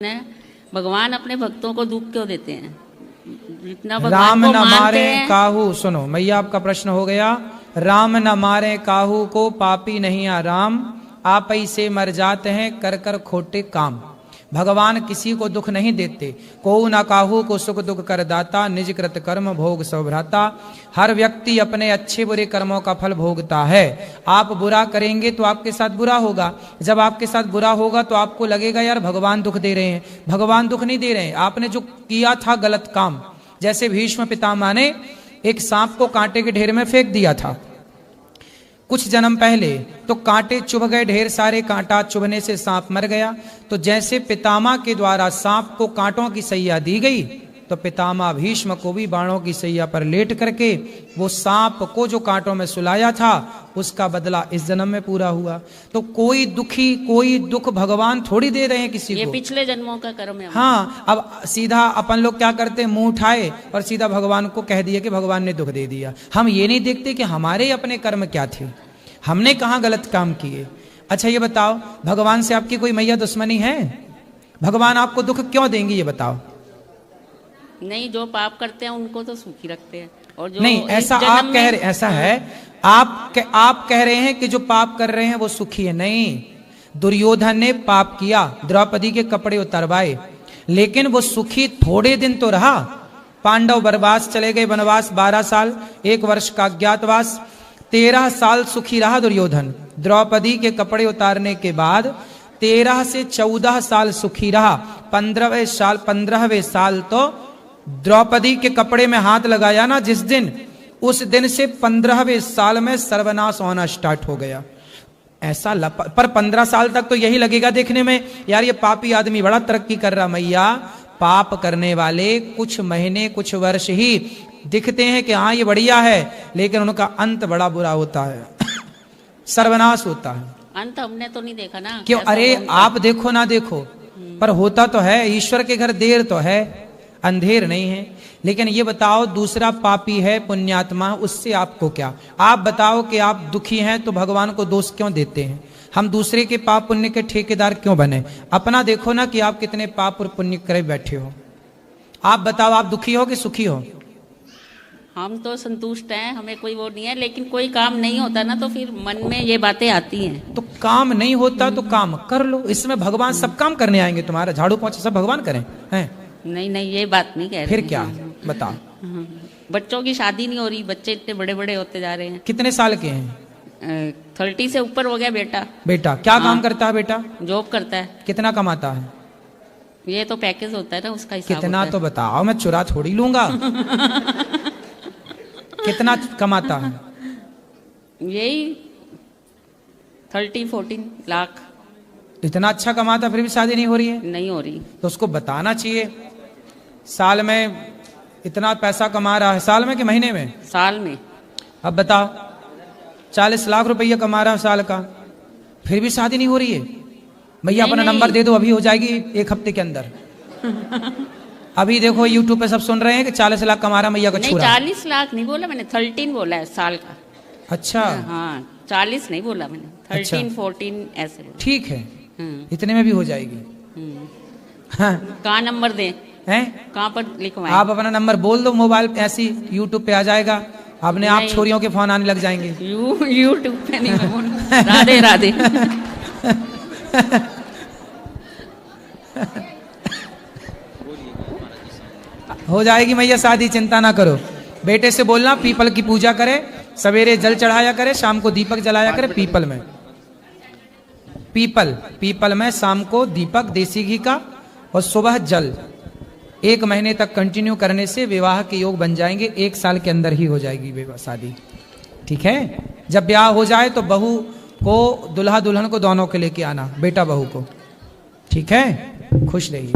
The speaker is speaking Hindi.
है भगवान अपने भक्तों को दुख क्यों देते हैं? जितना राम भगवान को न मानते मारे हैं। काहू, सुनो मैया आपका प्रश्न हो गया। राम न मारे काहू को पापी नहीं आ राम, आप ही से मर जाते हैं कर कर खोटे काम। भगवान किसी को दुख नहीं देते। को न काहू को सुख दुख कर दाता, निज कृत कर्म भोग सब भ्राता। हर व्यक्ति अपने अच्छे बुरे कर्मों का फल भोगता है। आप बुरा करेंगे तो आपके साथ बुरा होगा। जब आपके साथ बुरा होगा तो आपको लगेगा यार भगवान दुख दे रहे हैं। भगवान दुख नहीं दे रहे हैं, आपने जो किया था गलत काम। जैसे भीष्म पितामह ने एक सांप को कांटे के ढेर में फेंक दिया था कुछ जन्म पहले, तो कांटे चुभ गए ढेर सारे, कांटा चुभने से सांप मर गया। तो जैसे पितामह के द्वारा सांप को कांटों की सैया दी गई, तो पितामह भीष्म को भी बाणों की सैया पर लेट करके वो सांप को जो कांटों में सुलाया था उसका बदला इस जन्म में पूरा हुआ। तो कोई दुख भगवान थोड़ी दे रहे हैं किसी को, ये पिछले जन्मों का कर्म है। हाँ, अब सीधा अपन लोग क्या करते हैं, मुंह उठाए और सीधा भगवान को कह दिया कि भगवान ने दुख दे दिया। हम ये नहीं देखते कि हमारे अपने कर्म क्या थे, हमने कहाँ गलत काम किए। अच्छा ये बताओ, भगवान से आपकी कोई मैया दुश्मनी है? भगवान आपको दुख क्यों देंगे ये बताओ? नहीं, जो पाप करते हैं उनको तो सुखी रखते हैं। और जो नहीं, ऐसा आप कह रहे, ऐसा है आप कह रहे हैं कि जो पाप कर रहे हैं वो सुखी है। नहीं, दुर्योधन ने पाप किया, द्रौपदी के कपड़े उतरवाए, लेकिन वो सुखी थोड़े दिन तो रहा। पांडव वनवास चले गए, वनवास 12 साल, 1 वर्ष का अज्ञातवास, 13 साल सुखी रहा दुर्योधन। द्रौपदी के कपड़े उतारने के बाद 13 से 14 साल सुखी रहा। 15वें साल तो द्रौपदी के कपड़े में हाथ लगाया ना जिस दिन, उस दिन से 15वें साल में सर्वनाश होना स्टार्ट हो गया। ऐसा पर 15 साल तक तो यही लगेगा देखने में, यार ये पापी आदमी बड़ा तरक्की कर रहा। मैया, पाप करने वाले कुछ महीने कुछ वर्ष ही दिखते हैं कि हाँ ये बढ़िया है, लेकिन उनका अंत बड़ा बुरा होता है, सर्वनाश होता है। अंत हमने तो नहीं देखा ना। क्यों? अरे आप देखो ना देखो, पर होता तो है। ईश्वर के घर देर तो है, अंधेर नहीं है। लेकिन ये बताओ, दूसरा पापी है पुण्यात्मा, उससे आपको क्या? आप बताओ कि आप दुखी हैं तो भगवान को दोष क्यों देते हैं? हम दूसरे के पाप पुण्य के ठेकेदार क्यों बने? अपना देखो ना कि आप कितने पाप और पुण्य करे बैठे हो। आप बताओ, आप दुखी हो कि सुखी हो? हम तो संतुष्ट हैं, हमें कोई वो नहीं है, लेकिन कोई काम नहीं होता ना तो फिर मन में ये बातें आती हैं। तो काम नहीं होता तो काम कर लो। इसमें भगवान सब काम करने आएंगे, तुम्हारा झाड़ू पोंछा सब भगवान करें हैं? नहीं नहीं, ये बात नहीं कह रहे। फिर क्या बताओ? बच्चों की शादी नहीं हो रही, बच्चे इतने बड़े बड़े होते जा रहे हैं। कितने साल के हैं? 30 से ऊपर हो गया बेटा। बेटा क्या काम करता है? बेटा जॉब करता है। कितना कमाता है? ये तो पैकेज होता है ना, उसका हिसाब कितना होता तो बताओ, मैं चुरा थोड़ी लूंगा। कितना कमाता है? यही 30-14 लाख। इतना अच्छा कमाता फिर भी शादी नहीं हो रही है? नहीं हो रही। तो उसको बताना चाहिए, साल में इतना पैसा कमा रहा है। साल में कि महीने में? साल में। अब बताओ, 40 लाख रुपया कमा रहा है साल का, फिर भी शादी नहीं हो रही है? भैया अपना नंबर दे दो, अभी हो जाएगी 1 हफ्ते के अंदर। अभी देखो YouTube पे सब सुन रहे हैं कि 40 लाख कमा रहा मैया का छुरा। 40 लाख नहीं बोला मैंने, 13 बोला है साल का। अच्छा हाँ, 40 नहीं बोला मैंने, 13-14 ऐसे बोला। ठीक है, इतने में भी हो जाएगी। हाँ। कहाँ नंबर दें? हैं? कहाँ पर लिखवाएं? आप अपना नंबर बोल दो, मोबाइल ऐसी YouTube पे आ जाएगा, अपने आप छोरियों के फोन आने लग जाएंगे। YouTube पे नहीं मैं बोलूं। राधे राधे। हो जाएगी मैया शादी, चिंता ना करो। बेटे से बोलना पीपल की पूजा करे, सवेरे जल चढ़ाया करे, शाम को दीपक जलाया करे। पीपल में शाम को दीपक देसी घी का और सुबह जल 1 महीने तक कंटिन्यू करने से विवाह के योग बन जाएंगे। 1 साल के अंदर ही हो जाएगी विवाह शादी, ठीक है? जब ब्याह हो जाए तो बहू को, दुल्हा दुल्हन को दोनों के लेके आना, बेटा बहू को, ठीक है? खुश रहिए।